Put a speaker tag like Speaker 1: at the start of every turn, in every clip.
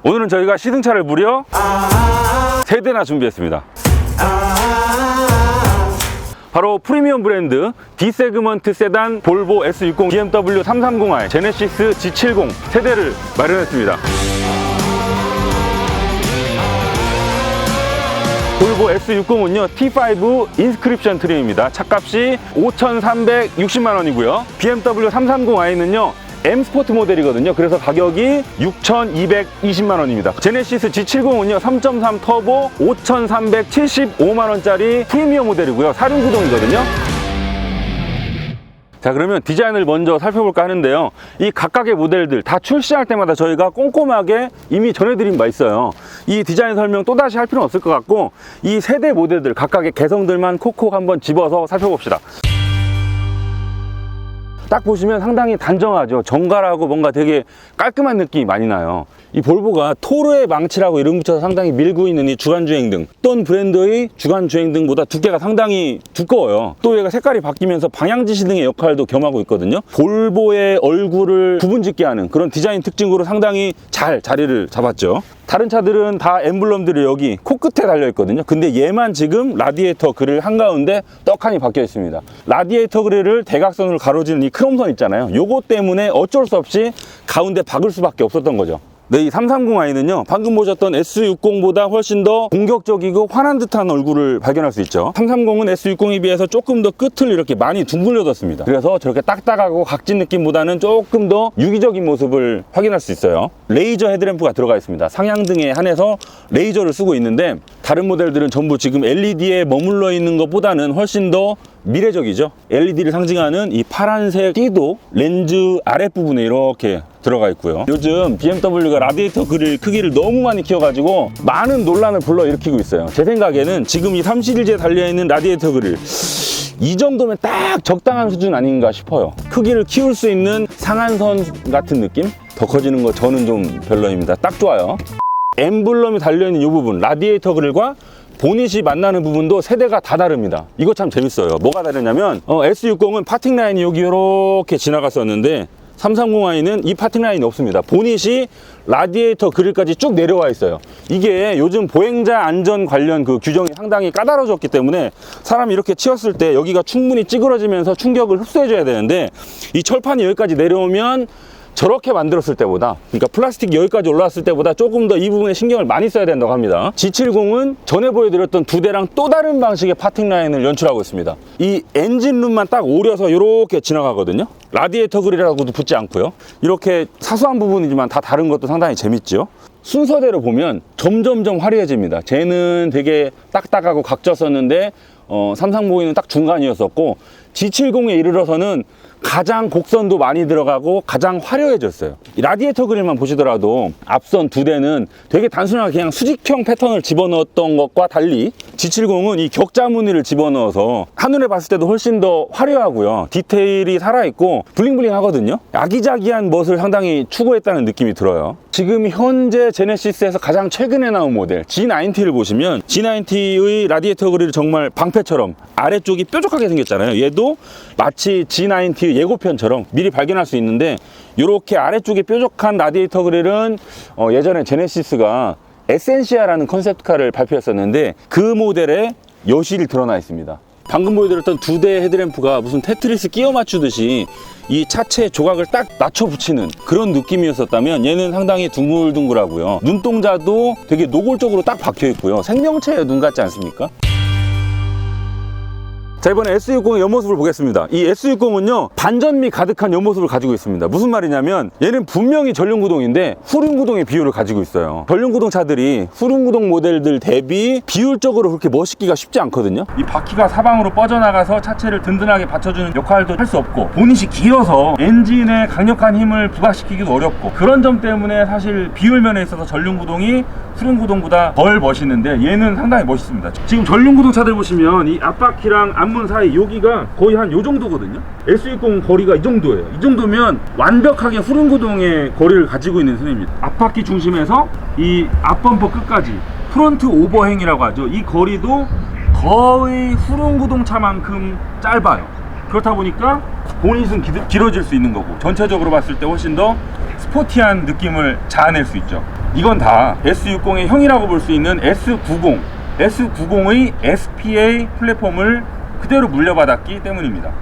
Speaker 1: 오늘은 저희가 시승차를 무려 3대나 준비했습니다. 바로 프리미엄 브랜드 D세그먼트 세단 볼보 S60, BMW 330i, 제네시스 G70 세대를 마련했습니다. 볼보 S60은요 T5 인스크립션 트림입니다. 차값이 5,360만원이고요 BMW 330i는요 M 스포트 모델이거든요. 그래서 가격이 6,220만원입니다. 제네시스 G70은요 3.3 터보 5,375만원짜리 프리미엄 모델이고요. 사륜구동이거든요. 자, 그러면 디자인을 먼저 살펴볼까 하는데요. 이 각각의 모델들 다 출시할 때마다 저희가 꼼꼼하게 이미 전해드린 바 있어요. 이 디자인 설명 또다시 할 필요는 없을 것 같고, 이 세대 모델들 각각의 개성들만 콕콕 한번 집어서 살펴봅시다. 딱 보시면 상당히 단정하죠. 정갈하고 뭔가 되게 깔끔한 느낌이 많이 나요. 이 볼보가 토르의 망치라고 이름 붙여서 상당히 밀고 있는 이 주간주행등, 어떤 브랜드의 주간주행등보다 두께가 상당히 두꺼워요. 또 얘가 색깔이 바뀌면서 방향지시등의 역할도 겸하고 있거든요. 볼보의 얼굴을 구분짓게 하는 그런 디자인 특징으로 상당히 잘 자리를 잡았죠. 다른 차들은 다 엠블럼들이 여기 코끝에 달려 있거든요. 근데 얘만 지금 라디에이터 그릴 한가운데 떡하니 박혀 있습니다. 라디에이터 그릴을 대각선으로 가로지는 이 크롬선 있잖아요. 요거 때문에 어쩔 수 없이 가운데 박을 수밖에 없었던 거죠. 네, 이 330i는요 방금 보셨던 S60보다 훨씬 더 공격적이고 환한 듯한 얼굴을 발견할 수 있죠. 330은 S60에 비해서 조금 더 끝을 이렇게 많이 둥글려뒀습니다. 그래서 저렇게 딱딱하고 각진 느낌보다는 조금 더 유기적인 모습을 확인할 수 있어요. 레이저 헤드램프가 들어가 있습니다. 상향등에 한해서 레이저를 쓰고 있는데, 다른 모델들은 전부 지금 LED에 머물러 있는 것보다는 훨씬 더 미래적이죠. LED를 상징하는 이 파란색 띠도 렌즈 아랫부분에 이렇게 들어가 있고요. 요즘 BMW가 라디에이터 그릴 크기를 너무 많이 키워가지고 많은 논란을 불러일으키고 있어요. 제 생각에는 지금 이 3 시리즈에 달려있는 라디에이터 그릴, 이 정도면 딱 적당한 수준 아닌가 싶어요. 크기를 키울 수 있는 상한선 같은 느낌? 더 커지는 거 저는 좀 별로입니다. 딱 좋아요. 엠블럼이 달려있는 이 부분, 라디에이터 그릴과 보닛이 만나는 부분도 세대가 다 다릅니다. 이거 참 재밌어요. 뭐가 다르냐면 S60은 파팅 라인이 여기 이렇게 지나갔었는데 330i는 이 파팅 라인이 없습니다. 보닛이 라디에이터 그릴까지 쭉 내려와 있어요. 이게 요즘 보행자 안전 관련 그 규정이 상당히 까다로워졌기 때문에 사람이 이렇게 치웠을 때 여기가 충분히 찌그러지면서 충격을 흡수해줘야 되는데, 이 철판이 여기까지 내려오면 저렇게 만들었을 때보다, 그러니까 플라스틱 여기까지 올라왔을 때보다 조금 더 이 부분에 신경을 많이 써야 된다고 합니다. G70은 전에 보여드렸던 두 대랑 또 다른 방식의 파팅 라인을 연출하고 있습니다. 이 엔진룸만 딱 오려서 이렇게 지나가거든요. 라디에이터 그릴이라고도 붙지 않고요. 이렇게 사소한 부분이지만 다 다른 것도 상당히 재밌죠. 순서대로 보면 점점점 화려해집니다. 쟤는 되게 딱딱하고 각졌었는데 330이는 딱 중간이었었고, G70에 이르러서는 가장 곡선도 많이 들어가고 가장 화려해졌어요. 이 라디에이터 그릴만 보시더라도 앞선 두 대는 되게 단순하게 그냥 수직형 패턴을 집어넣었던 것과 달리 G70은 이 격자 무늬를 집어넣어서 한눈에 봤을 때도 훨씬 더 화려하고요. 디테일이 살아있고 블링블링 하거든요. 아기자기한 멋을 상당히 추구했다는 느낌이 들어요. 지금 현재 제네시스에서 가장 최근에 나온 모델 G90를 보시면, G90의 라디에이터 그릴이 정말 방패처럼 아래쪽이 뾰족하게 생겼잖아요. 얘도 마치 G90 예고편처럼 미리 발견할 수 있는데, 이렇게 아래쪽에 뾰족한 라디에이터 그릴은 예전에 제네시스가 에센시아라는 컨셉카를 발표했었는데 그 모델에 여실히 드러나 있습니다. 방금 보여드렸던 두 대의 헤드램프가 무슨 테트리스 끼워 맞추듯이 이 차체 조각을 딱 낮춰 붙이는 그런 느낌이었었다면, 얘는 상당히 둥글둥글하고요. 눈동자도 되게 노골적으로 딱 박혀 있고요. 생명체의 눈 같지 않습니까? 자, 이번에 S60의 옆모습을 보겠습니다. 이 S60은요 반전미 가득한 옆모습을 가지고 있습니다. 무슨 말이냐면, 얘는 분명히 전륜구동인데 후륜구동의 비율을 가지고 있어요. 전륜구동 차들이 후륜구동 모델들 대비 비율적으로 그렇게 멋있기가 쉽지 않거든요. 이 바퀴가 사방으로 뻗어나가서 차체를 든든하게 받쳐주는 역할도 할 수 없고, 보닛이 길어서 엔진에 강력한 힘을 부각시키기도 어렵고, 그런 점 때문에 사실 비율면에 있어서 전륜구동이 후륜구동보다 덜 멋있는데, 얘는 상당히 멋있습니다. 지금 전륜구동 차들 보시면 이 앞바퀴랑 앞문 사이 여기가 거의 한 요 정도거든요. S60 거리가 이 정도예요. 이 정도면 완벽하게 후륜구동의 거리를 가지고 있는 셈입니다. 앞바퀴 중심에서 이 앞범퍼 끝까지 프론트 오버행이라고 하죠. 이 거리도 거의 후륜구동차만큼 짧아요. 그렇다 보니까 보닛은 길어질 수 있는 거고, 전체적으로 봤을 때 훨씬 더 스포티한 느낌을 자아낼 수 있죠. 이건 다 S60의 형이라고 볼 수 있는 S90, S90의 SPA 플랫폼을 그대로 물려받았기 때문입니다.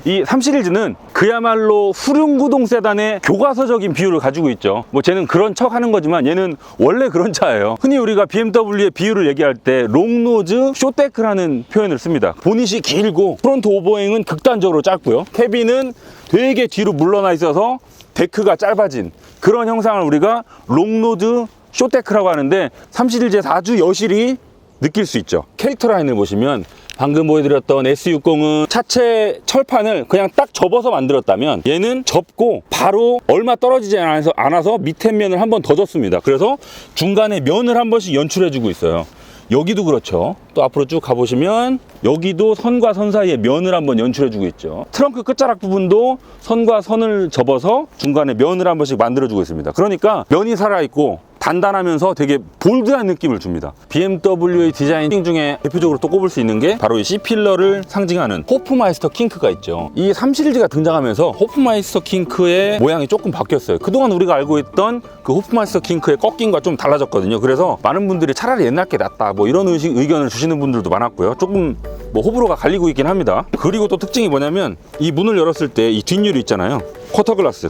Speaker 1: 이 3 시리즈는 그야말로 후륜구동 세단의 교과서적인 비율을 가지고 있죠. 뭐 쟤는 그런 척 하는 거지만 얘는 원래 그런 차예요. 흔히 우리가 BMW의 비율을 얘기할 때 롱노즈 쇼테크라는 표현을 씁니다. 보닛이 길고 프론트 오버행은 극단적으로 짧고요. 캐빈은 되게 뒤로 물러나 있어서 데크가 짧아진 그런 형상을 우리가 롱노즈 쇼테크라고 하는데 3 시리즈에서 아주 여실히 느낄 수 있죠. 캐릭터 라인을 보시면 방금 보여드렸던 S60은 차체 철판을 그냥 딱 접어서 만들었다면 얘는 접고 바로 얼마 떨어지지 않아서 밑에 면을 한 번 더 줬습니다. 그래서 중간에 면을 한 번씩 연출해주고 있어요. 여기도 그렇죠. 또 앞으로 쭉 가보시면 여기도 선과 선 사이에 면을 한번 연출해주고 있죠. 트렁크 끝자락 부분도 선과 선을 접어서 중간에 면을 한 번씩 만들어주고 있습니다. 그러니까 면이 살아있고 단단하면서 되게 볼드한 느낌을 줍니다. BMW의 디자인 중에 대표적으로 또 꼽을 수 있는 게 바로 이 C필러를 상징하는 호프마이스터 킹크가 있죠. 이 3 시리즈가 등장하면서 호프마이스터 킹크의 모양이 조금 바뀌었어요. 그동안 우리가 알고 있던 그 호프마이스터 킹크의 꺾임과 좀 달라졌거든요. 그래서 많은 분들이 차라리 옛날 게 낫다 뭐 이런 의견을 주시는 분들도 많았고요. 조금 뭐 호불호가 갈리고 있긴 합니다. 그리고 또 특징이 뭐냐면 이 문을 열었을 때 이 뒷유리 있잖아요.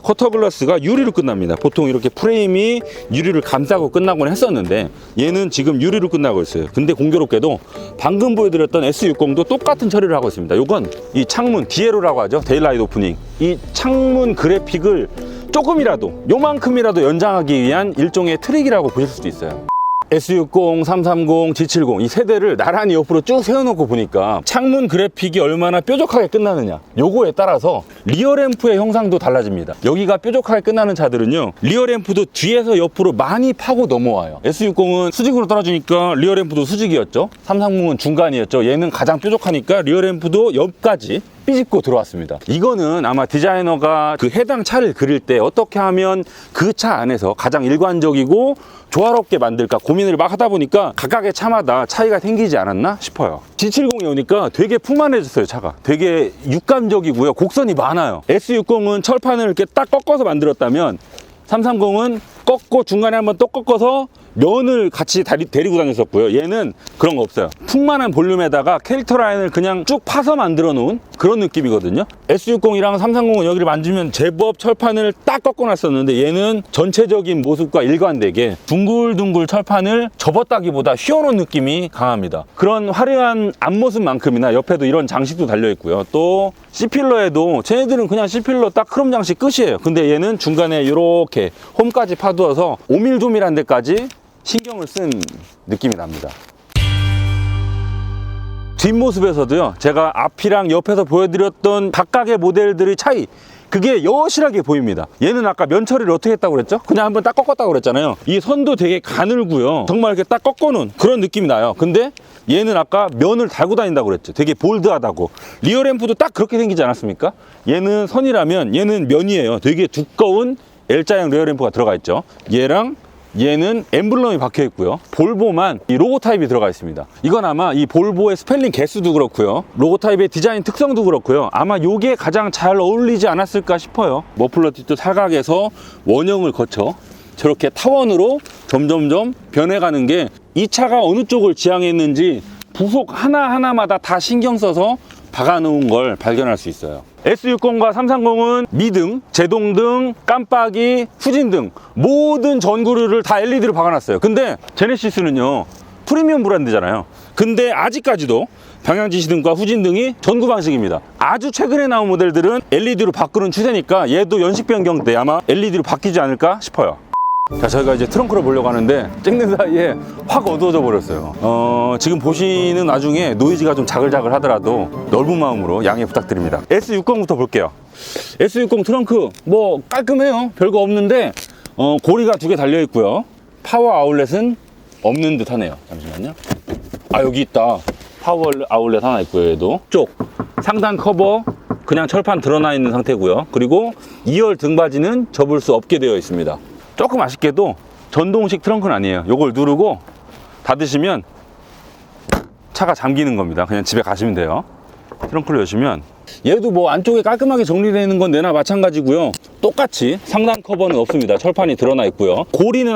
Speaker 1: 쿼터글라스가 유리로 끝납니다. 보통 이렇게 프레임이 유리를 감싸고 끝나곤 했었는데 얘는 지금 유리로 끝나고 있어요. 근데 공교롭게도 방금 보여드렸던 S60도 똑같은 처리를 하고 있습니다. 요건 이 창문 디에로라고 하죠. 데일라이트 오프닝. 이 창문 그래픽을 조금이라도 요만큼이라도 연장하기 위한 일종의 트릭이라고 보실 수도 있어요. S60, 330, G70 이 세대를 나란히 옆으로 쭉 세워놓고 보니까 창문 그래픽이 얼마나 뾰족하게 끝나느냐 요거에 따라서 리어램프의 형상도 달라집니다. 여기가 뾰족하게 끝나는 차들은요 리어램프도 뒤에서 옆으로 많이 파고 넘어와요. S60은 수직으로 떨어지니까 리어램프도 수직이었죠. 330은 중간이었죠. 얘는 가장 뾰족하니까 리어램프도 옆까지 삐집고 들어왔습니다. 이거는 아마 디자이너가 그 해당 차를 그릴 때 어떻게 하면 그 차 안에서 가장 일관적이고 조화롭게 만들까 고민을 막 하다 보니까 각각의 차마다 차이가 생기지 않았나 싶어요. G70에 오니까 되게 풍만해졌어요. 차가 되게 육감적이고요. 곡선이 많아요. S60은 철판을 이렇게 딱 꺾어서 만들었다면 330은 꺾고 중간에 한번 또 꺾어서 면을 같이 데리고 다녔었고요. 얘는 그런 거 없어요. 풍만한 볼륨에다가 캐릭터 라인을 그냥 쭉 파서 만들어 놓은 그런 느낌이거든요. S60이랑 330은 여기를 만지면 제법 철판을 딱 꺾어 놨었는데 얘는 전체적인 모습과 일관되게 둥글둥글 철판을 접었다기보다 휘어놓은 느낌이 강합니다. 그런 화려한 앞모습만큼이나 옆에도 이런 장식도 달려 있고요. 또 C필러에도 쟤네들은 그냥 C필러 딱 크롬 장식 끝이에요. 근데 얘는 중간에 이렇게 홈까지 파두어서 오밀조밀한 데까지 신경을 쓴 느낌이 납니다. 뒷모습에서도요 제가 앞이랑 옆에서 보여드렸던 각각의 모델들의 차이 그게 여실하게 보입니다. 얘는 아까 면 처리를 어떻게 했다고 그랬죠? 그냥 한번 딱 꺾었다고 그랬잖아요. 이 선도 되게 가늘고요 정말 이렇게 딱 꺾어놓은 그런 느낌이 나요. 근데 얘는 아까 면을 달고 다닌다고 그랬죠. 되게 볼드하다고. 리어램프도 딱 그렇게 생기지 않았습니까? 얘는 선이라면 얘는 면이에요. 되게 두꺼운 L자형 리어램프가 들어가 있죠. 얘는 엠블럼이 박혀 있고요. 볼보만 이 로고 타입이 들어가 있습니다. 이건 아마 이 볼보의 스펠링 개수도 그렇고요. 로고 타입의 디자인 특성도 그렇고요. 아마 이게 가장 잘 어울리지 않았을까 싶어요. 머플러 뒷도 사각에서 원형을 거쳐 저렇게 타원으로 점점점 변해가는 게 이 차가 어느 쪽을 지향했는지 부속 하나하나마다 다 신경 써서 박아놓은 걸 발견할 수 있어요. S60과 330은 미등, 제동등, 깜빡이, 후진등 모든 전구류를 다 LED로 박아놨어요. 근데 제네시스는요 프리미엄 브랜드잖아요. 근데 아직까지도 방향지시등과 후진등이 전구 방식입니다. 아주 최근에 나온 모델들은 LED로 바꾸는 추세니까 얘도 연식 변경 때 아마 LED로 바뀌지 않을까 싶어요. 자, 저희가 이제 트렁크를 보려고 하는데 찍는 사이에 확 어두워져 버렸어요. 지금 보시는 와중에 노이즈가 좀 자글자글 하더라도 넓은 마음으로 양해 부탁드립니다. S60부터 볼게요. S60 트렁크 뭐 깔끔해요. 별거 없는데 고리가 2개 달려 있고요. 파워 아울렛은 없는 듯 하네요. 잠시만요. 아, 여기 있다. 파워 아울렛 하나 있고요. 얘도 쪽 상단 커버 그냥 철판 드러나 있는 상태고요. 그리고 2열 등받이는 접을 수 없게 되어 있습니다. 조금 아쉽게도 전동식 트렁크는 아니에요. 요걸 누르고 닫으시면 차가 잠기는 겁니다. 그냥 집에 가시면 돼요. 트렁크를 여시면 얘도 뭐 안쪽에 깔끔하게 정리되어 있는 건 내나 마찬가지고요. 똑같이 상단 커버는 없습니다. 철판이 드러나 있고요. 고리는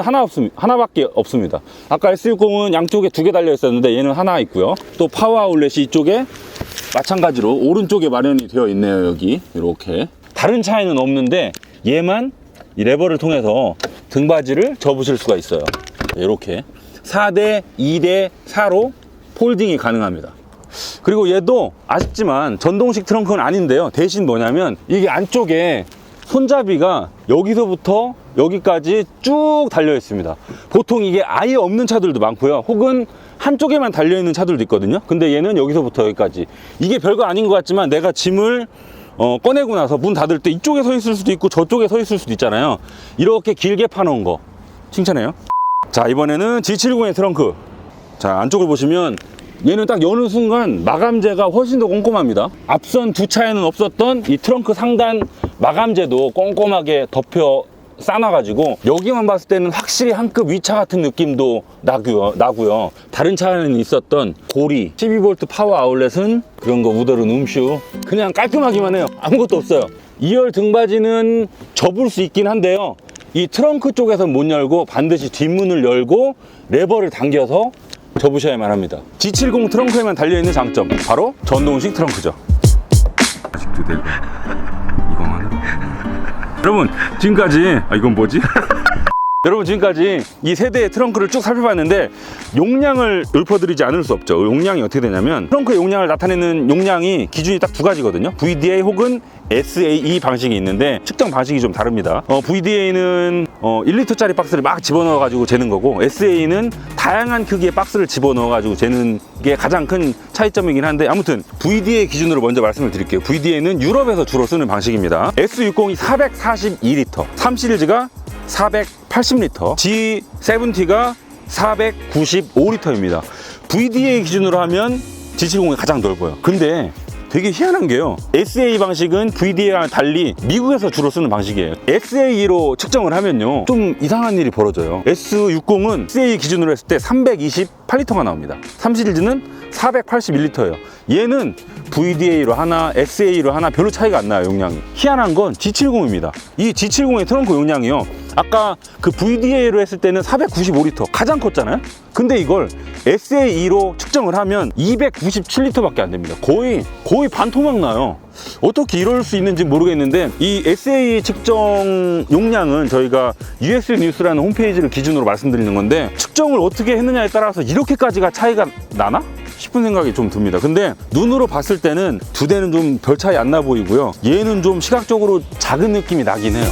Speaker 1: 하나밖에 없습니다. 아까 S60은 양쪽에 2개 달려 있었는데 얘는 하나 있고요. 또 파워 아울렛이 이쪽에 마찬가지로 오른쪽에 마련이 되어 있네요. 여기 이렇게 다른 차에는 없는데 얘만 이 레버를 통해서 등받이를 접으실 수가 있어요. 이렇게 4대 2대 4로 폴딩이 가능합니다. 그리고 얘도 아쉽지만 전동식 트렁크는 아닌데요. 대신 뭐냐면 이게 안쪽에 손잡이가 여기서부터 여기까지 쭉 달려 있습니다. 보통 이게 아예 없는 차들도 많고요. 혹은 한쪽에만 달려 있는 차들도 있거든요. 근데 얘는 여기서부터 여기까지. 이게 별거 아닌 것 같지만 내가 짐을 꺼내고 나서 문 닫을 때 이쪽에 서 있을 수도 있고 저쪽에 서 있을 수도 있잖아요. 이렇게 길게 파놓은 거 칭찬해요. 자, 이번에는 G70의 트렁크. 자, 안쪽을 보시면 얘는 딱 여는 순간 마감재가 훨씬 더 꼼꼼합니다. 앞선 두 차에는 없었던 이 트렁크 상단 마감재도 꼼꼼하게 덮여 싸놔가지고 여기만 봤을 때는 확실히 한 급 위차 같은 느낌도 나고요. 다른 차에는 있었던 고리 12V 파워 아울렛은 그런 거 우더른 음슈 그냥 깔끔하기만 해요. 아무것도 없어요. 2열 등받이는 접을 수 있긴 한데요. 이 트렁크 쪽에서 못 열고 반드시 뒷문을 열고 레버를 당겨서 접으셔야만 합니다. G70 트렁크에만 달려있는 장점, 바로 전동식 트렁크죠. 아직도 되고 이거만으로. 여러분 지금까지 이건 뭐지? 여러분 지금까지 이 세대의 트렁크를 쭉 살펴봤는데 용량을 읊어드리지 않을 수 없죠. 용량이 어떻게 되냐면 트렁크의 용량을 나타내는 용량이 기준이 딱 2가지거든요. VDA 혹은 SAE 방식이 있는데 측정 방식이 좀 다릅니다. VDA는 1리터짜리 박스를 막 집어넣어 가지고 재는 거고, SAE는 다양한 크기의 박스를 집어넣어 가지고 재는 게 가장 큰 차이점이긴 한데, 아무튼 VDA 기준으로 먼저 말씀을 드릴게요. VDA는 유럽에서 주로 쓰는 방식입니다. S60이 442리터, 3 시리즈가 480리터, G70가 495리터입니다. VDA 기준으로 하면 G70이 가장 넓어요. 근데 되게 희한한 게요, SAE 방식은 VDA와 달리 미국에서 주로 쓰는 방식이에요. SAE로 측정을 하면요 좀 이상한 일이 벌어져요. S60은 SAE 기준으로 했을 때 328리터가 나옵니다. 3 시리즈는 481리터예요. 얘는 VDA로 하나 SAE로 하나 별로 차이가 안 나요. 용량이 희한한 건 G70입니다. 이 G70의 트렁크 용량이요, 아까 그 VDA로 했을 때는 495리터 가장 컸잖아요. 근데 이걸 SAE로 측정을 하면 297리터밖에 안 됩니다. 거의 반토막 나요. 어떻게 이럴 수 있는지 모르겠는데, 이 SAE 측정 용량은 저희가 US 뉴스라는 홈페이지를 기준으로 말씀드리는 건데, 측정을 어떻게 했느냐에 따라서 이렇게까지가 차이가 나나 싶은 생각이 좀 듭니다. 근데 눈으로 봤을 때는 두 대는 좀 별 차이 안 나 보이고요, 얘는 좀 시각적으로 작은 느낌이 나긴 해요.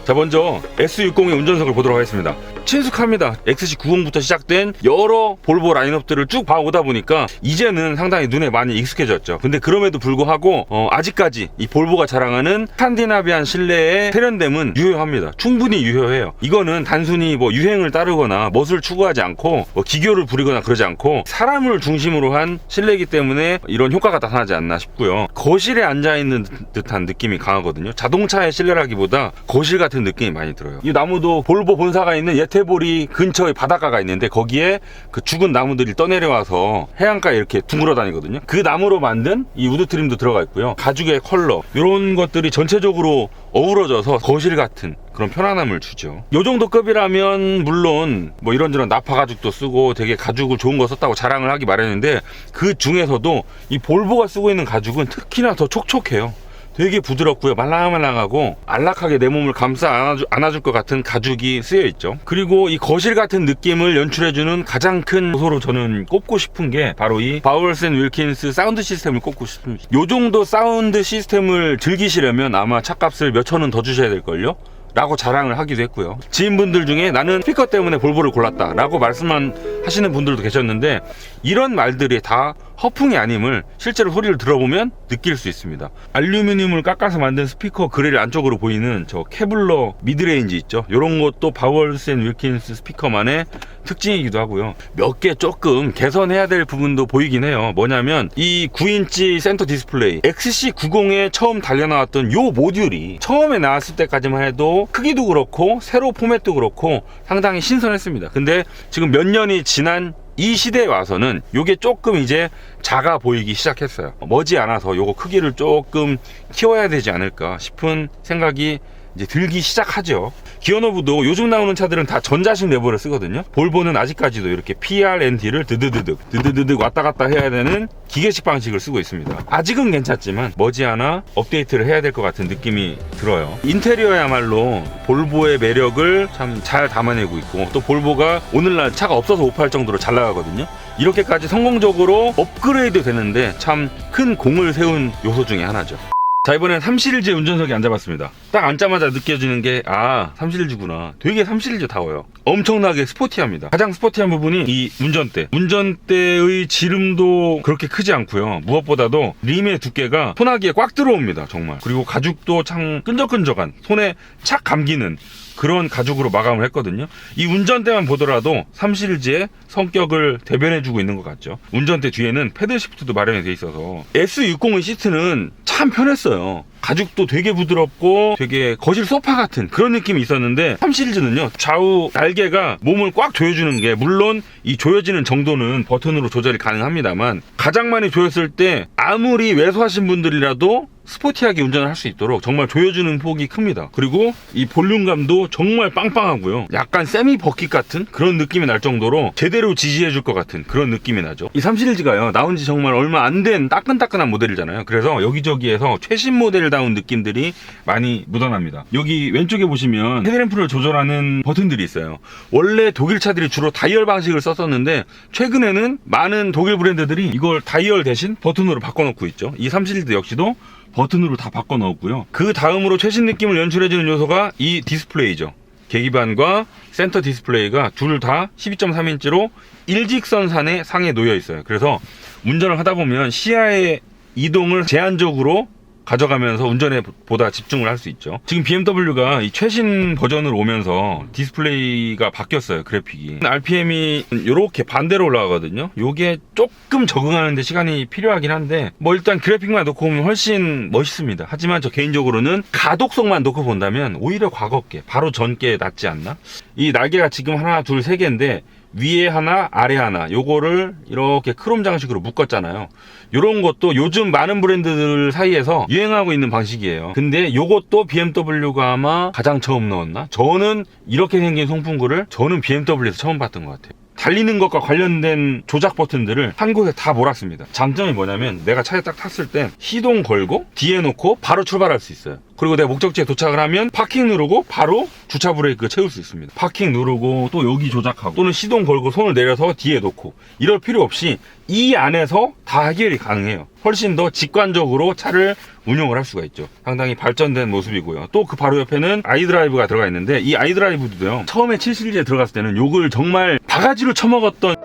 Speaker 1: 자, 먼저 S60의 운전석을 보도록 하겠습니다. 친숙합니다. XC90부터 시작된 여러 볼보 라인업들을 쭉 봐오다 보니까 이제는 상당히 눈에 많이 익숙해졌죠. 근데 그럼에도 불구하고 아직까지 이 볼보가 자랑하는 스칸디나비안 실내의 세련됨은 유효합니다. 충분히 유효해요. 이거는 단순히 뭐 유행을 따르거나 멋을 추구하지 않고 뭐 기교를 부리거나 그러지 않고 사람을 중심으로 한 실내이기 때문에 이런 효과가 나타나지 않나 싶고요. 거실에 앉아있는 듯한 느낌이 강하거든요. 자동차의 실내라기보다 거실 같은 느낌이 많이 들어요. 이 나무도 볼보 본사가 있는 예태보리 근처에 바닷가가 있는데, 거기에 그 죽은 나무들이 떠내려와서 해안가에 이렇게 둥그러 다니거든요. 그 나무로 만든 이 우드 트림도 들어가 있고요. 가죽의 컬러, 이런 것들이 전체적으로 어우러져서 거실 같은 그런 편안함을 주죠. 요 정도 급이라면 물론 뭐 이런저런 나파 가죽도 쓰고 되게 가죽을 좋은 거 썼다고 자랑을 하기 마련인데, 그 중에서도 이 볼보가 쓰고 있는 가죽은 특히나 더 촉촉해요. 되게 부드럽고요, 말랑말랑하고 안락하게 내 몸을 감싸 안아줄 것 같은 가죽이 쓰여 있죠. 그리고 이 거실 같은 느낌을 연출해주는 가장 큰 요소로 저는 꼽고 싶은 게 바로 이 바우얼스 앤 윌킨스 사운드 시스템을 꼽고 싶습니다. 요 정도 사운드 시스템을 즐기시려면 아마 차값을 몇 천 원 더 주셔야 될걸요? 라고 자랑을 하기도 했고요. 지인분들 중에 나는 스피커 때문에 볼보를 골랐다 라고 하시는 분들도 계셨는데, 이런 말들이 다 허풍이 아님을 실제로 소리를 들어보면 느낄 수 있습니다. 알루미늄을 깎아서 만든 스피커 그릴 안쪽으로 보이는 저 케블러 미드레인지 있죠. 이런 것도 바우얼스 앤 윌킨스 스피커만의 특징이기도 하고요. 몇 개 조금 개선해야 될 부분도 보이긴 해요. 뭐냐면 이 9인치 센터 디스플레이, XC90에 처음 달려나왔던 요 모듈이 처음에 나왔을 때까지만 해도 크기도 그렇고 세로 포맷도 그렇고 상당히 신선했습니다. 근데 지금 몇 년이 지난 이 시대에 와서는 요게 조금 이제 작아 보이기 시작했어요. 머지않아서 요거 크기를 조금 키워야 되지 않을까 싶은 생각이 이제 들기 시작하죠. 기어노브도 요즘 나오는 차들은 다 전자식 레버를 쓰거든요. 볼보는 아직까지도 이렇게 PRNT를 드드드득 왔다 갔다 해야 되는 기계식 방식을 쓰고 있습니다. 아직은 괜찮지만 머지않아 업데이트를 해야 될 것 같은 느낌이 들어요. 인테리어야말로 볼보의 매력을 참 잘 담아내고 있고, 또 볼보가 오늘날 차가 없어서 오파할 정도로 잘 나가거든요. 이렇게까지 성공적으로 업그레이드 되는데 참 큰 공을 세운 요소 중에 하나죠. 자, 이번엔 3시리즈의 운전석에 앉아봤습니다. 딱 앉자마자 느껴지는 게, 아, 3시리즈구나. 되게 3시리즈다워요. 엄청나게 스포티합니다. 가장 스포티한 부분이 이 운전대. 운전대의 지름도 그렇게 크지 않고요. 무엇보다도 림의 두께가 손아귀에 꽉 들어옵니다. 정말. 그리고 가죽도 참 끈적끈적한, 손에 착 감기는 그런 가죽으로 마감을 했거든요. 이 운전대만 보더라도 3시리즈의 성격을 대변해주고 있는 것 같죠. 운전대 뒤에는 패들 시프트도 마련이 돼 있어서 S60의 시트는 참 편했어요. 가죽도 되게 부드럽고 되게 거실 소파 같은 그런 느낌이 있었는데, 3시리즈는요 좌우 날개가 몸을 꽉 조여주는 게, 물론 이 조여지는 정도는 버튼으로 조절이 가능합니다만, 가장 많이 조였을 때 아무리 왜소하신 분들이라도 스포티하게 운전을 할 수 있도록 정말 조여주는 폭이 큽니다. 그리고 이 볼륨감도 정말 빵빵하고요. 약간 세미 버킷 같은 그런 느낌이 날 정도로 제대로 지지해줄 것 같은 그런 느낌이 나죠. 이 3시리즈가요 나온 지 정말 얼마 안 된 따끈따끈한 모델이잖아요. 그래서 여기저기에서 최신 모델다운 느낌들이 많이 묻어납니다. 여기 왼쪽에 보시면 헤드램프를 조절하는 버튼들이 있어요. 원래 독일 차들이 주로 다이얼 방식을 썼었는데, 최근에는 많은 독일 브랜드들이 이걸 다이얼 대신 버튼으로 바꿔놓고 있죠. 이 3시리즈 역시도 버튼으로 다 바꿔 넣었고요. 그 다음으로 최신 느낌을 연출해주는 요소가 이 디스플레이죠. 계기판과 센터 디스플레이가 둘 다 12.3인치로 일직선상에 상에 놓여 있어요. 그래서 운전을 하다 보면 시야의 이동을 제한적으로 가져가면서 운전에 보다 집중을 할 수 있죠. 지금 BMW가 이 최신 버전으로 오면서 디스플레이가 바뀌었어요. 그래픽이 RPM이 이렇게 반대로 올라가거든요. 요게 조금 적응하는데 시간이 필요하긴 한데, 뭐 일단 그래픽만 놓고 보면 훨씬 멋있습니다. 하지만 저 개인적으로는 가독성만 놓고 본다면 오히려 과거께, 바로 전께 낫지 않나. 이 날개가 지금 하나 둘 세 개인데 위에 하나 아래 하나, 요거를 이렇게 크롬 장식으로 묶었잖아요. 요런 것도 요즘 많은 브랜드들 사이에서 유행하고 있는 방식이에요. 근데 요것도 BMW가 아마 가장 처음 넣었나? 저는 이렇게 생긴 송풍구를 저는 BMW에서 처음 봤던 것 같아요. 달리는 것과 관련된 조작 버튼들을 한 곳에 다 몰았습니다. 장점이 뭐냐면, 내가 차에 딱 탔을 때 시동 걸고 뒤에 놓고 바로 출발할 수 있어요. 그리고 내가 목적지에 도착을 하면 파킹 누르고 바로 주차 브레이크 채울 수 있습니다. 파킹 누르고 또 여기 조작하고, 또는 시동 걸고 손을 내려서 뒤에 놓고, 이럴 필요 없이 이 안에서 다 해결이 가능해요. 훨씬 더 직관적으로 차를 운용을 할 수가 있죠. 상당히 발전된 모습이고요. 또 그 바로 옆에는 아이드라이브가 들어가 있는데, 이 아이드라이브도요, 처음에 7시리즈에 들어갔을 때는 욕을 정말 바가지로 쳐먹었던,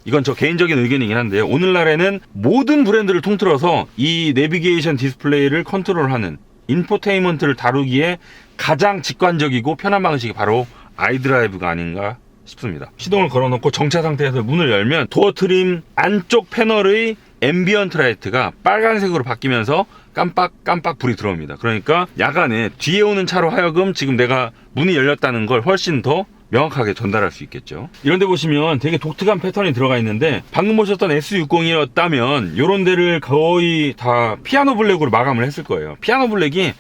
Speaker 1: 이건 저 개인적인 의견이긴 한데요, 오늘날에는 모든 브랜드를 통틀어서 이 내비게이션 디스플레이를 컨트롤하는, 인포테인먼트를 다루기에 가장 직관적이고 편한 방식이 바로 아이드라이브가 아닌가 싶습니다. 시동을 걸어놓고 정차 상태에서 문을 열면 도어 트림 안쪽 패널의 앰비언트 라이트가 빨간색으로 바뀌면서 깜빡깜빡 불이 들어옵니다. 그러니까 야간에 뒤에 오는 차로 하여금 지금 내가 문이 열렸다는 걸 훨씬 더 명확하게 전달할 수 있겠죠. 이런 데 보시면 되게 독특한 패턴이 들어가 있는데, 방금 보셨던 S60이었다면 이런 데를 거의 다 피아노 블랙으로 마감을 했을 거예요. 피아노 블랙이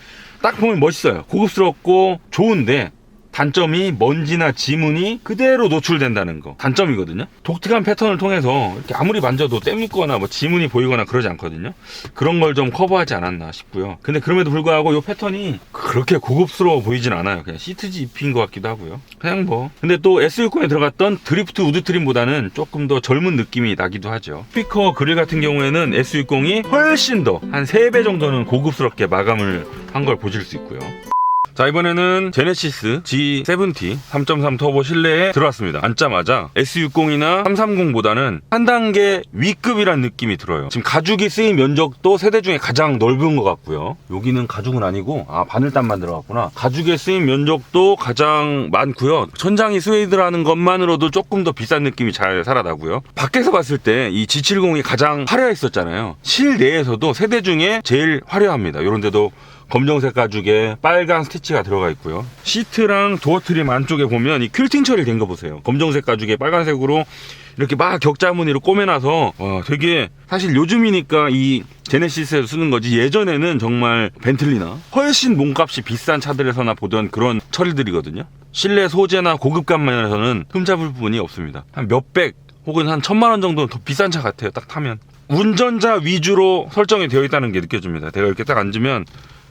Speaker 1: 딱 보면 멋있어요. 고급스럽고 좋은데, 단점이 먼지나 지문이 그대로 노출된다는 거, 단점이거든요. 독특한 패턴을 통해서 이렇게 아무리 만져도 때 묻거나 뭐 지문이 보이거나 그러지 않거든요. 그런 걸 좀 커버하지 않았나 싶고요. 근데 그럼에도 불구하고 이 패턴이 그렇게 고급스러워 보이진 않아요. 그냥 시트지 입힌 것 같기도 하고요. 그냥 뭐. 근데 또 S60에 들어갔던 드리프트 우드 트림보다는 조금 더 젊은 느낌이 나기도 하죠. 스피커 그릴 같은 경우에는 S60이 훨씬 더 한 3배 정도는 고급스럽게 마감을 한 걸 보실 수 있고요. 자, 이번에는 제네시스 G70 3.3 터보 실내에 들어왔습니다. 앉자마자 S60이나 330보다는 한 단계 위급이란 느낌이 들어요. 지금 가죽이 쓰인 면적도 세대 중에 가장 넓은 것 같고요. 여기는 가죽은 아니고, 바늘단만 들어갔구나. 가죽에 쓰인 면적도 가장 많고요. 천장이 스웨이드라는 것만으로도 조금 더 비싼 느낌이 잘 살아나고요. 밖에서 봤을 때 이 G70이 가장 화려했었잖아요. 실내에서도 세대 중에 제일 화려합니다. 이런 데도 검정색 가죽에 빨간 스티치가 들어가 있고요. 시트랑 도어 트림 안쪽에 보면 이 퀼팅 처리된 거 보세요. 검정색 가죽에 빨간색으로 이렇게 막 격자무늬로 꼬매놔서 되게, 사실 요즘이니까 이 제네시스에서 쓰는 거지, 예전에는 정말 벤틀리나 훨씬 몸값이 비싼 차들에서나 보던 그런 처리들이거든요. 실내 소재나 고급감 면에서는 흠잡을 부분이 없습니다. 한 몇백 혹은 한 1000만 원 정도는 더 비싼 차 같아요. 딱 타면. 운전자 위주로 설정이 되어 있다는 게 느껴집니다. 내가 이렇게 딱 앉으면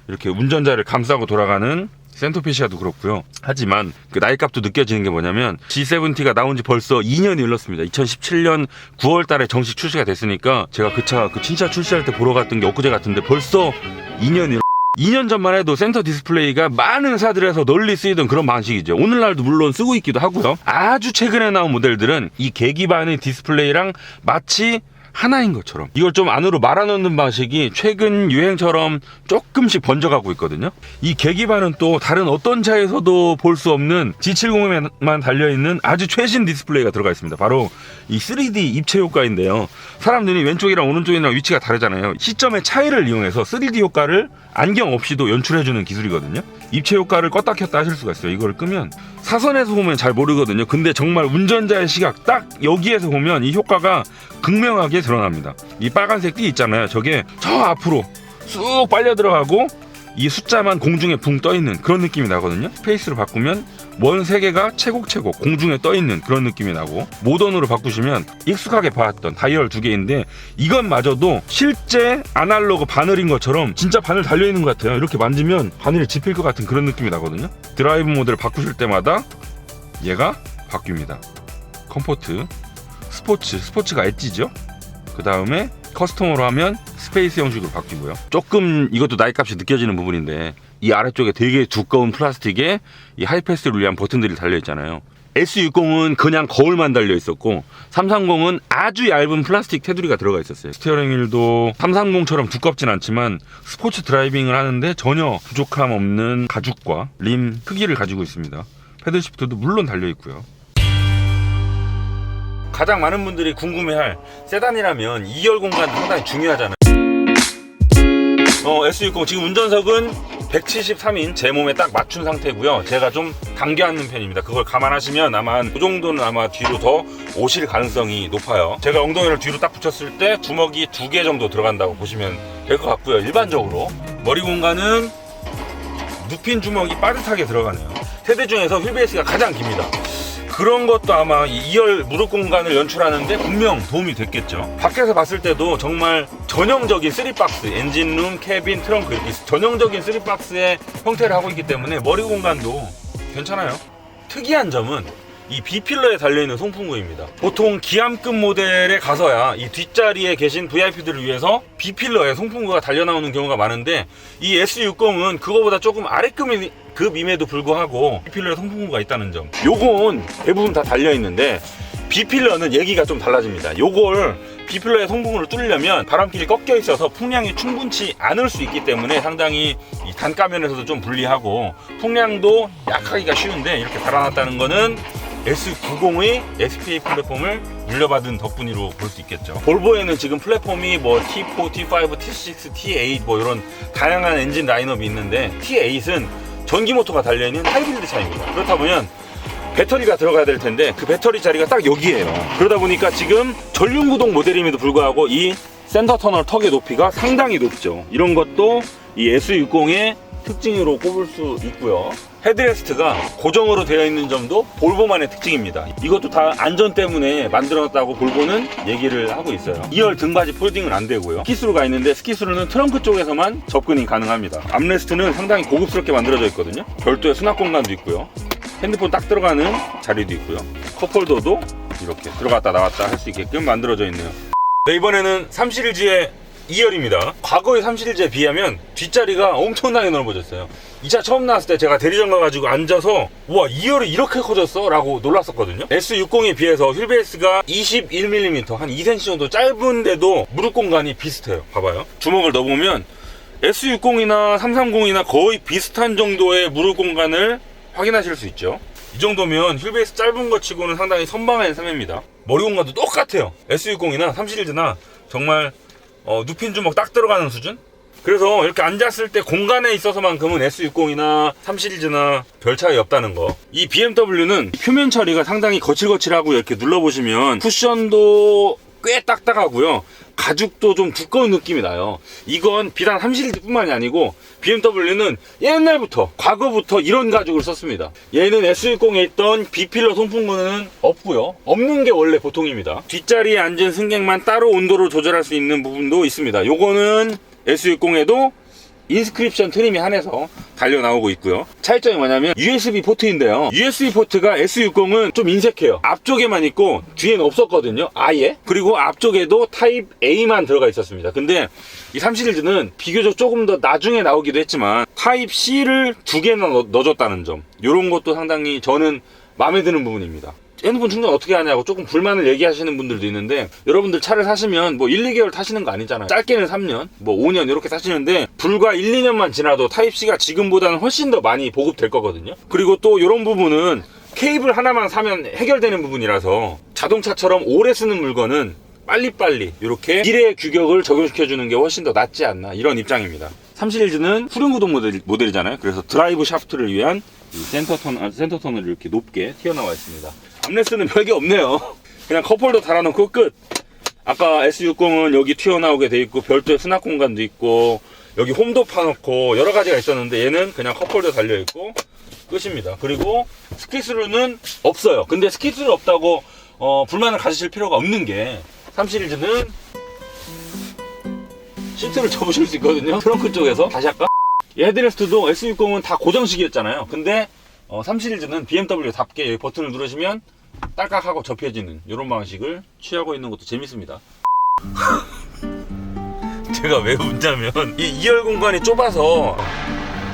Speaker 1: 이렇게 운전자를 감싸고 돌아가는 센터페시아도 그렇고요. 하지만 그 나이값도 느껴지는 게 뭐냐면, G70가 나온 지 벌써 2년이 흘렀습니다. 2017년 9월 달에 정식 출시가 됐으니까, 제가 그 차 진짜 출시할 때 보러 갔던 게 엊그제 같은데 벌써 2년이 2년 전만 해도 센터 디스플레이가 많은 회사들에서 널리 쓰이던 그런 방식이죠. 오늘날도 물론 쓰고 있기도 하고요. 아주 최근에 나온 모델들은 이 계기반의 디스플레이랑 마치 하나인 것처럼 이걸 좀 안으로 말아넣는 방식이 최근 유행처럼 조금씩 번져가고 있거든요. 이 계기반은 또 다른 어떤 차에서도 볼 수 없는 G70에만 달려있는 아주 최신 디스플레이가 들어가 있습니다. 바로 이 3D 입체 효과인데요. 사람 눈이 왼쪽이랑 오른쪽이랑 위치가 다르잖아요. 시점의 차이를 이용해서 3D 효과를 안경 없이도 연출해주는 기술이거든요. 입체 효과를 껐다 켰다 하실 수가 있어요. 이걸 끄면 사선에서 보면 잘 모르거든요. 근데 정말 운전자의 시각 딱 여기에서 보면 이 효과가 극명하게 드러납니다. 이 빨간색 띠 있잖아요. 저게 저 앞으로 쑥 빨려 들어가고 이 숫자만 공중에 붕 떠있는 그런 느낌이 나거든요. 스페이스로 바꾸면 원 3개가 채곡채곡 공중에 떠있는 그런 느낌이 나고, 모던으로 바꾸시면 익숙하게 봐왔던 다이얼 2개인데 이것마저도 실제 아날로그 바늘인 것처럼 진짜 바늘 달려있는 것 같아요. 이렇게 만지면 바늘이 집힐 것 같은 그런 느낌이 나거든요. 드라이브 모드를 바꾸실 때마다 얘가 바뀝니다. 컴포트, 스포츠가 엣지죠. 그 다음에 커스텀으로 하면 스페이스 형식으로 바뀌고요. 조금 이것도 나이값이 느껴지는 부분인데, 이 아래쪽에 되게 두꺼운 플라스틱에 이 하이패스를 위한 버튼들이 달려있잖아요. S60은 그냥 거울만 달려있었고 330은 아주 얇은 플라스틱 테두리가 들어가 있었어요. 스티어링 휠도 330처럼 두껍진 않지만 스포츠 드라이빙을 하는데 전혀 부족함 없는 가죽과 림 크기를 가지고 있습니다. 패들 시프트도 물론 달려있고요. 가장 많은 분들이 궁금해할, 세단이라면 2열 공간 상당히 중요하잖아요. S60 지금 운전석은 173인 제 몸에 딱 맞춘 상태고요. 제가 좀 당겨 앉는 편입니다. 그걸 감안하시면 아마 그 정도는 아마 뒤로 더 오실 가능성이 높아요. 제가 엉덩이를 뒤로 딱 붙였을 때 주먹이 2개 정도 들어간다고 보시면 될 것 같고요. 일반적으로 머리 공간은 눕힌 주먹이 빠듯하게 들어가네요. 세대 중에서 휠베이스가 가장 깁니다. 그런 것도 아마 2열 무릎 공간을 연출하는데 분명 도움이 됐겠죠. 밖에서 봤을 때도 정말 전형적인 3박스, 엔진룸, 캐빈, 트렁크 이렇게 전형적인 3박스의 형태를 하고 있기 때문에 머리 공간도 괜찮아요. 특이한 점은 이 B필러에 달려있는 송풍구입니다. 보통 기암급 모델에 가서야 이 뒷자리에 계신 VIP들을 위해서 B필러에 송풍구가 달려나오는 경우가 많은데, 이 S60은 그거보다 조금 아래급임에도 불구하고 B필러에 송풍구가 있다는 점. 요건 대부분 다 달려있는데 B필러는 얘기가 좀 달라집니다. 요걸 B필러의 송풍구를 뚫으려면 바람길이 꺾여 있어서 풍량이 충분치 않을 수 있기 때문에 상당히 이 단가면에서도 좀 불리하고 풍량도 약하기가 쉬운데, 이렇게 달아놨다는 거는 S90의 SPA 플랫폼을 물려받은 덕분으로 볼 수 있겠죠. 볼보에는 지금 플랫폼이 뭐 T4, T5, T6, T8 뭐 이런 다양한 엔진 라인업이 있는데, T8은 전기 모터가 달려있는 하이브리드 차입니다. 그렇다 보면 배터리가 들어가야 될 텐데 그 배터리 자리가 딱 여기에요. 그러다 보니까 지금 전륜구동 모델임에도 불구하고 이 센터 터널 턱의 높이가 상당히 높죠. 이런 것도 이 S60의 특징으로 꼽을 수 있고요. 헤드레스트가 고정으로 되어 있는 점도 볼보만의 특징입니다. 이것도 다 안전 때문에 만들어놨다고 볼보는 얘기를 하고 있어요. 2열 등받이 폴딩은 안 되고요. 스키스루가 있는데 스키스루는 트렁크 쪽에서만 접근이 가능합니다. 암레스트는 상당히 고급스럽게 만들어져 있거든요. 별도의 수납 공간도 있고요. 핸드폰 딱 들어가는 자리도 있고요. 컵홀더도 이렇게 들어갔다 나왔다 할 수 있게끔 만들어져 있네요. 네, 이번에는 3시리즈의 2열입니다. 과거의 3시리즈에 비하면 뒷자리가 엄청나게 넓어졌어요. 이 차 처음 나왔을 때 제가 대리점 가가지고 앉아서 우와 2열이 이렇게 커졌어? 라고 놀랐었거든요. S60에 비해서 휠베이스가 21mm 한 2cm 정도 짧은데도 무릎 공간이 비슷해요. 봐봐요. 주먹을 넣어보면 S60이나 330이나 거의 비슷한 정도의 무릎 공간을 확인하실 수 있죠. 이 정도면 휠베이스 짧은 것 치고는 상당히 선방한 셈입니다. 머리 공간도 똑같아요. S60이나 3시리즈나 정말 눕힌 주먹 딱 들어가는 수준? 그래서 이렇게 앉았을 때 공간에 있어서만큼은 S60이나 3 시리즈나 별 차이 없다는 거. 이 BMW는 표면 처리가 상당히 거칠거칠하고 이렇게 눌러보시면 쿠션도 꽤 딱딱하고요. 가죽도 좀 두꺼운 느낌이 나요. 이건 비단 3 시리즈뿐만이 아니고 BMW는 옛날부터 과거부터 이런 가죽을 썼습니다. 얘는 S60에 있던 B필러 송풍구는 없고요. 없는 게 원래 보통입니다. 뒷자리에 앉은 승객만 따로 온도를 조절할 수 있는 부분도 있습니다. 요거는 S60에도 인스크립션 트림이 한해서 달려 나오고 있고요. 차이점이 뭐냐면 USB 포트인데요. USB 포트가 S60은 좀 인색해요. 앞쪽에만 있고 뒤에는 없었거든요. 아예. 그리고 앞쪽에도 타입 A만 들어가 있었습니다. 근데 이 3 시리즈는 비교적 조금 더 나중에 나오기도 했지만 타입 C를 2개나 넣어줬다는 점, 이런 것도 상당히 저는 마음에 드는 부분입니다. 핸드폰 충전 어떻게 하냐고 조금 불만을 얘기하시는 분들도 있는데, 여러분들 차를 사시면 뭐 1, 2개월 타시는 거 아니잖아요. 짧게는 3년, 뭐 5년 이렇게 타시는데 불과 1, 2년만 지나도 타입C가 지금보다는 훨씬 더 많이 보급될 거거든요. 그리고 또 이런 부분은 케이블 하나만 사면 해결되는 부분이라서 자동차처럼 오래 쓰는 물건은 빨리빨리 이렇게 미래 규격을 적용시켜주는 게 훨씬 더 낫지 않나, 이런 입장입니다. 3 시리즈는 후륜구동 모델이잖아요. 그래서 드라이브 샤프트를 위한 이 센터 턴을 이렇게 높게 튀어나와 있습니다. 암레스는 별게 없네요. 그냥 컵홀더 달아놓고 끝. 아까 S60은 여기 튀어나오게 돼 있고 별도의 수납 공간도 있고 여기 홈도 파놓고 여러 가지가 있었는데, 얘는 그냥 컵홀더 달려 있고 끝입니다. 그리고 스키스루는 없어요. 근데 스키스루 없다고 불만을 가지실 필요가 없는 게, 3 시리즈는 시트를 접으실 수 있거든요. 트렁크 쪽에서. 다시 할까? 이 헤드레스트도 S60은 다 고정식이었잖아요. 근데 3 시리즈는 BMW답게 여기 버튼을 누르시면 딸깍하고 접혀지는 이런 방식을 취하고 있는 것도 재밌습니다. 제가 왜 웃냐면 이 2열 공간이 좁아서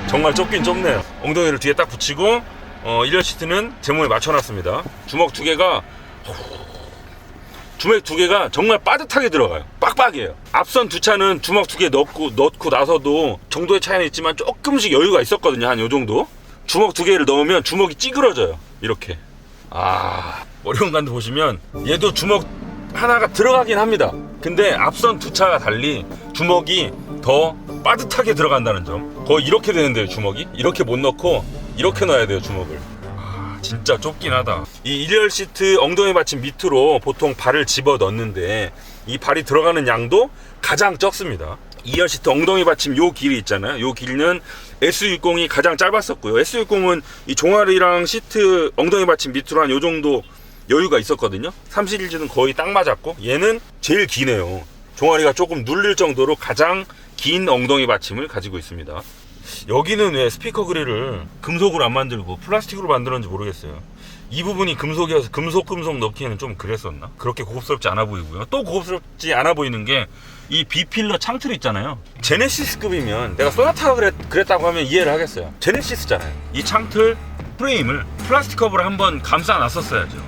Speaker 1: 정말 좁긴 좁네요. 엉덩이를 뒤에 딱 붙이고 1열 시트는 제 몸에 맞춰놨습니다. 주먹 두 개가 정말 빠듯하게 들어가요. 빡빡이에요. 앞선 두 차는 주먹 두 개 넣고 나서도 정도의 차이는 있지만 조금씩 여유가 있었거든요. 한 요 정도. 주먹 두 개를 넣으면 주먹이 찌그러져요. 이렇게. 머리 공간도 보시면 얘도 주먹 하나가 들어가긴 합니다. 근데 앞선 두 차가 달리 주먹이 더 빠듯하게 들어간다는 점. 거의 이렇게 되는데요, 주먹이. 이렇게 못 넣고 이렇게 넣어야 돼요, 주먹을. 진짜 좁긴 하다. 이 1열 시트 엉덩이 받침 밑으로 보통 발을 집어 넣는데 이 발이 들어가는 양도 가장 적습니다. 2열 시트 엉덩이 받침 요 길이 있잖아요. 요 길이는 S60이 가장 짧았었고요. S60은 이 종아리랑 시트 엉덩이 받침 밑으로 한 요 정도 여유가 있었거든요. 3 시리즈는 거의 딱 맞았고, 얘는 제일 기네요. 종아리가 조금 눌릴 정도로 가장 긴 엉덩이 받침을 가지고 있습니다. 여기는 왜 스피커 그릴을 금속으로 안 만들고 플라스틱으로 만들었는지 모르겠어요. 이 부분이 금속이어서 금속 넣기에는 좀 그랬었나? 그렇게 고급스럽지 않아 보이고요. 또 고급스럽지 않아 보이는 게 이 B필러 창틀 있잖아요. 제네시스급이면, 내가 소나타가 그랬다고 하면 이해를 하겠어요. 제네시스잖아요. 이 창틀 프레임을 플라스틱 컵으로 한번 감싸 놨었어야죠.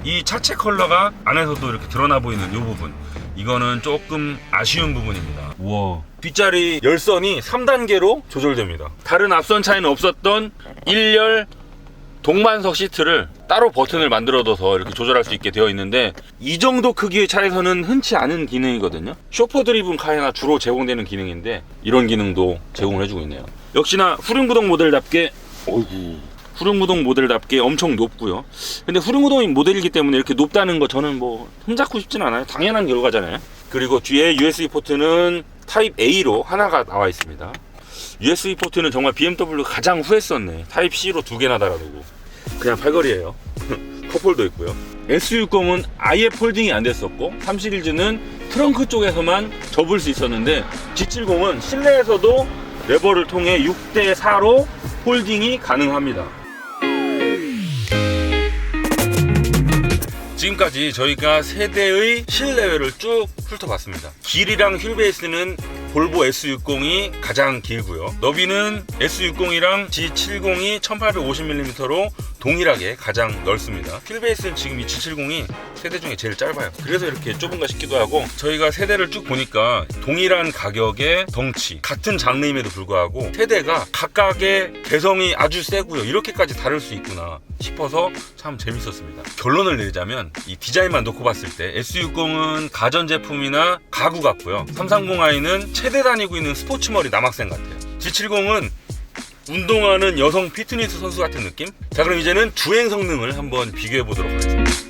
Speaker 1: 이 차체 컬러가 안에서도 이렇게 드러나 보이는 이 부분, 이거는 조금 아쉬운 부분입니다. 우와. 뒷자리 열선이 3단계로 조절됩니다. 다른 앞선 차에는 없었던 1열 동반석 시트를 따로 버튼을 만들어둬서 이렇게 조절할 수 있게 되어 있는데, 이 정도 크기의 차에서는 흔치 않은 기능이거든요. 쇼퍼 드리븐 카에나 주로 제공되는 기능인데 이런 기능도 제공을 해주고 있네요. 역시나 후륜구동 모델답게 엄청 높고요. 근데 후륜구동 모델이기 때문에 이렇게 높다는 거 저는 뭐 흠잡고 싶진 않아요. 당연한 결과잖아요. 그리고 뒤에 USB 포트는 타입 A로 하나가 나와 있습니다. USB 포트는 정말 BMW 가장 후에 썼네. 타입 C로 2개나 달아두고 그냥 팔걸이에요. 컵홀더 있고요. S60은 아예 폴딩이 안 됐었고, 3 시리즈는 트렁크 쪽에서만 접을 수 있었는데, G70은 실내에서도 레버를 통해 6대4로 폴딩이 가능합니다. 지금까지 저희가 세대의 실내외를 쭉 훑어봤습니다. 길이랑 휠베이스는 볼보 S60이 가장 길고요. 너비는 S60이랑 G70이 1850mm로 동일하게 가장 넓습니다. 휠베이스는 지금 이 G70이 세대 중에 제일 짧아요. 그래서 이렇게 좁은가 싶기도 하고, 저희가 세대를 쭉 보니까 동일한 가격의 덩치, 같은 장르임에도 불구하고 세대가 각각의 개성이 아주 세고요. 이렇게까지 다를 수 있구나. 싶어서 참 재밌었습니다. 결론을 내리자면 이 디자인만 놓고 봤을 때 S60은 가전제품이나 가구 같고요. 330i는 체대 다니고 있는 스포츠머리 남학생 같아요. G70은 운동하는 여성 피트니스 선수 같은 느낌? 자, 그럼 이제는 주행 성능을 한번 비교해 보도록 하겠습니다.